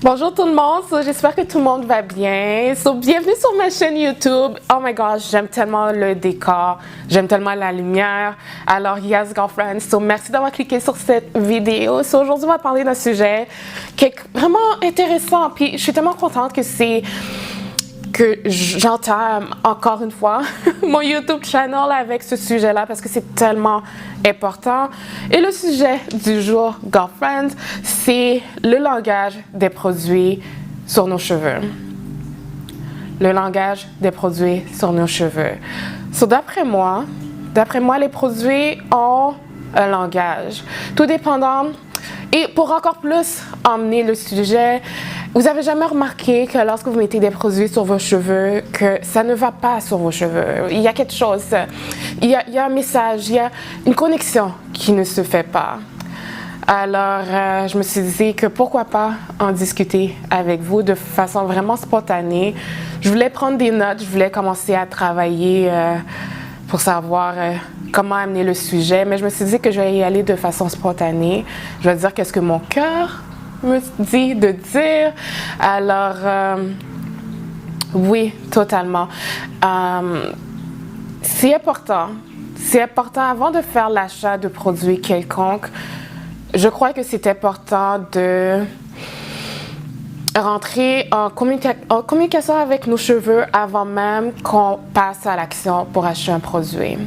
Bonjour tout le monde, j'espère que tout le monde va bien. Bienvenue sur ma chaîne YouTube. Oh my gosh, j'aime tellement le décor, j'aime tellement la lumière. Alors yes girlfriends, merci d'avoir cliqué sur cette vidéo. Aujourd'hui on va parler d'un sujet qui est vraiment intéressant. Puis je suis tellement contente que j'entame encore une fois mon YouTube channel avec ce sujet-là parce que c'est tellement important. Et le sujet du jour, girlfriends, c'est le langage des produits sur nos cheveux. Le langage des produits sur nos cheveux. D'après moi, les produits ont un langage. Tout dépendant. Et pour encore plus emmener le sujet, vous avez jamais remarqué que lorsque vous mettez des produits sur vos cheveux, que ça ne va pas sur vos cheveux. Il y a quelque chose, il y a un message, il y a une connexion qui ne se fait pas. Alors, je me suis dit que pourquoi pas en discuter avec vous de façon vraiment spontanée. Je voulais prendre des notes, je voulais commencer à travailler pour savoir comment amener le sujet, mais je me suis dit que je vais y aller de façon spontanée. Je vais dire qu'est-ce que mon cœur me dit de dire. Alors, oui, totalement. C'est important avant de faire l'achat de produits quelconques. Je crois que c'est important de rentrer en communication avec nos cheveux avant même qu'on passe à l'action pour acheter un produit.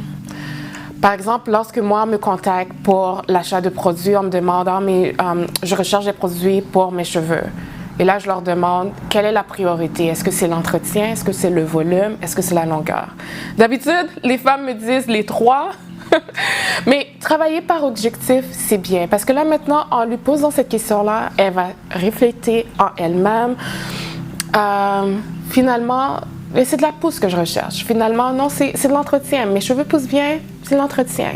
Par exemple, lorsque moi me contacte pour l'achat de produits, on me demande je recherche des produits pour mes cheveux. Et là, je leur demande quelle est la priorité. Est-ce que c'est l'entretien? Est-ce que c'est le volume? Est-ce que c'est la longueur? D'habitude, les femmes me disent les trois. Mais travailler par objectif, c'est bien. Parce que là, maintenant, en lui posant cette question-là, elle va réfléchir en elle-même. Finalement, c'est de la pousse que je recherche. Finalement, non, c'est de l'entretien. Mes cheveux poussent bien, c'est l'entretien.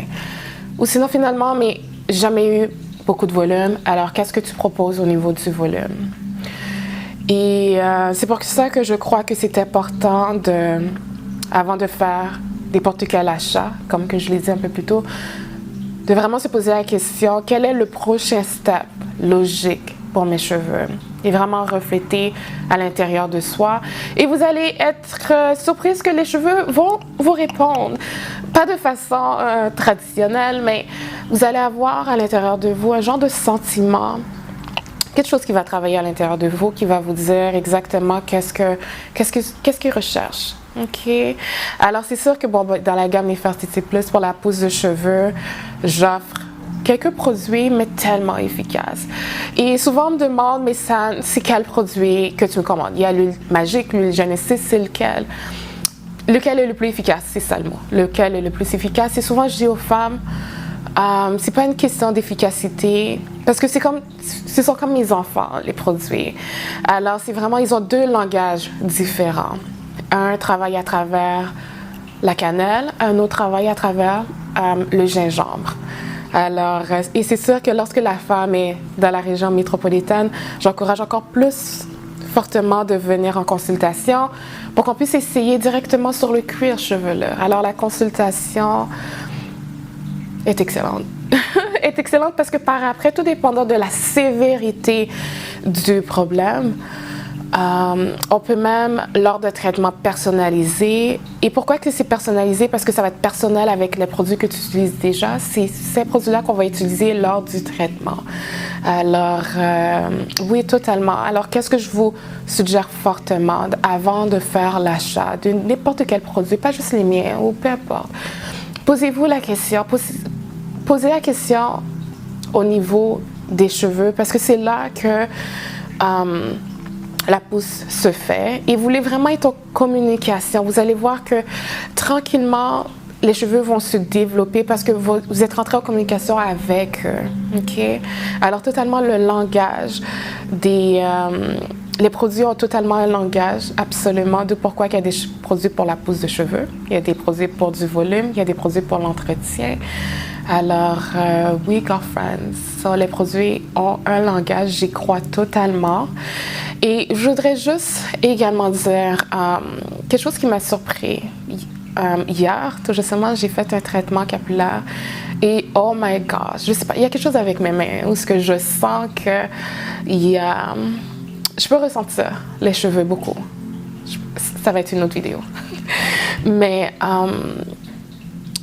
Ou sinon, finalement, mais jamais eu beaucoup de volume. Alors, qu'est-ce que tu proposes au niveau du volume? Et c'est pour ça que je crois que c'est important avant de faire n'importe quel achat, comme que je l'ai dit un peu plus tôt, de vraiment se poser la question, quel est le prochain step logique pour mes cheveux? Et vraiment refléter à l'intérieur de soi. Et vous allez être surprise que les cheveux vont vous répondre. Pas de façon traditionnelle, mais vous allez avoir à l'intérieur de vous un genre de sentiment, quelque chose qui va travailler à l'intérieur de vous, qui va vous dire exactement qu'est-ce qu'ils recherchent. OK. Alors, c'est sûr que dans la gamme Nefertiti Plus, pour la pousse de cheveux, j'offre quelques produits, mais tellement efficaces. Et souvent, on me demande, mais c'est quel produit que tu me commandes? Il y a l'huile magique, l'huile Genesis, c'est lequel? Lequel est le plus efficace? C'est ça le mot. Lequel est le plus efficace? Et souvent, je dis aux femmes, c'est pas une question d'efficacité, parce que ce sont comme mes enfants, les produits. Alors, c'est vraiment, ils ont deux langages différents. Un travaille à travers la cannelle, un autre travaille à travers le gingembre. Alors, et c'est sûr que lorsque la femme est dans la région métropolitaine, j'encourage encore plus fortement de venir en consultation pour qu'on puisse essayer directement sur le cuir chevelu. Alors, la consultation est excellente. Est excellente parce que par après, tout dépendant de la sévérité du problème, on peut même, lors de traitements personnalisés, et pourquoi que c'est personnalisé? Parce que ça va être personnel avec les produits que tu utilises déjà. C'est ces produits-là qu'on va utiliser lors du traitement. Alors, oui, totalement. Alors, qu'est-ce que je vous suggère fortement avant de faire l'achat de n'importe quel produit, pas juste les miens ou peu importe. Posez-vous la question, posez la question au niveau des cheveux parce que c'est là que la pousse se fait et vous voulez vraiment être en communication. Vous allez voir que tranquillement, les cheveux vont se développer parce que vous êtes rentré en communication avec eux. OK? Alors, totalement le langage les produits ont totalement un langage, absolument, de pourquoi il y a des produits pour la pousse de cheveux, il y a des produits pour du volume, il y a des produits pour l'entretien. Alors, oui, girlfriends, les produits ont un langage, j'y crois totalement. Et je voudrais juste également dire quelque chose qui m'a surpris. Hier, tout récemment, j'ai fait un traitement capillaire et oh my gosh, je sais pas, il y a quelque chose avec mes mains où ce que je sens que il y a je peux ressentir les cheveux beaucoup. Ça va être une autre vidéo. Mais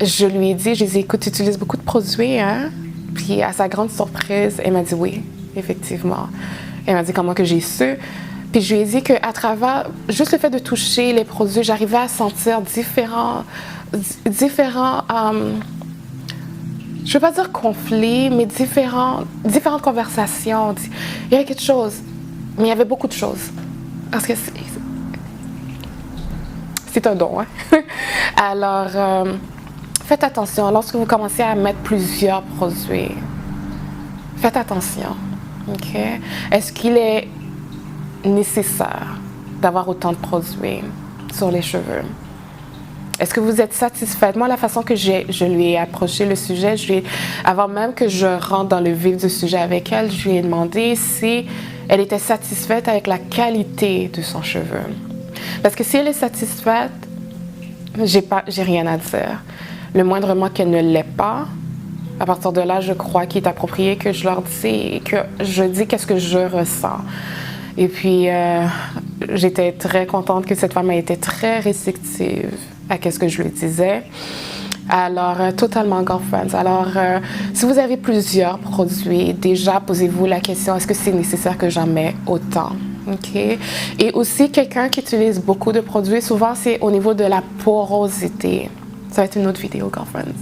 je lui ai dit, écoute, tu utilises beaucoup de produits, hein? Puis à sa grande surprise, elle m'a dit oui, effectivement. Elle m'a dit comment que j'ai su. Puis je lui ai dit qu'à travers juste le fait de toucher les produits, j'arrivais à sentir différents je ne veux pas dire conflits, mais différentes conversations. Il y avait quelque chose, mais il y avait beaucoup de choses. Parce que c'est un don, hein? Alors, faites attention, lorsque vous commencez à mettre plusieurs produits, faites attention, OK? Est-ce qu'il est nécessaire d'avoir autant de produits sur les cheveux? Est-ce que vous êtes satisfaite? Moi, la façon que je lui ai approché le sujet, avant même que je rentre dans le vif du sujet avec elle, je lui ai demandé si elle était satisfaite avec la qualité de son cheveu. Parce que si elle est satisfaite, j'ai rien à dire. Le moindrement qu'elle ne l'est pas, à partir de là, je crois qu'il est approprié que je leur dise, que je dis qu'est-ce que je ressens. Et puis, j'étais très contente que cette femme ait été très réceptive à ce que je lui disais. Alors, totalement girlfriends. Alors, si vous avez plusieurs produits, déjà, posez-vous la question, est-ce que c'est nécessaire que j'en mette autant? OK? Et aussi, quelqu'un qui utilise beaucoup de produits, souvent, c'est au niveau de la porosité. Ça va être une autre vidéo, girlfriends.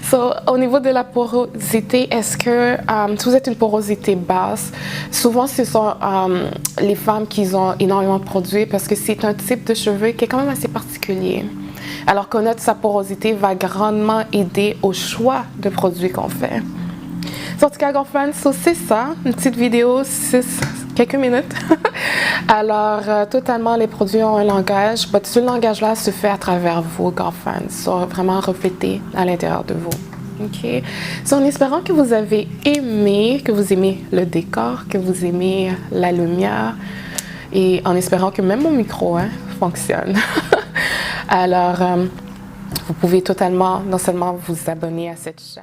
So, au niveau de la porosité, est-ce que si vous êtes une porosité basse, souvent ce sont les femmes qui ont énormément de produits parce que c'est un type de cheveux qui est quand même assez particulier. Alors, connaître sa porosité va grandement aider au choix de produits qu'on fait. So, en tout cas, girlfriends, so, c'est ça, une petite vidéo, quelques minutes. Alors, totalement, les produits ont un langage, mais ce langage-là se fait à travers vous, girlfriends, so, vraiment reflété à l'intérieur de vous. OK? So, en espérant que vous avez aimé, que vous aimez le décor, que vous aimez la lumière, et en espérant que même mon micro fonctionne. Alors, vous pouvez totalement, non seulement vous abonner à cette chaîne,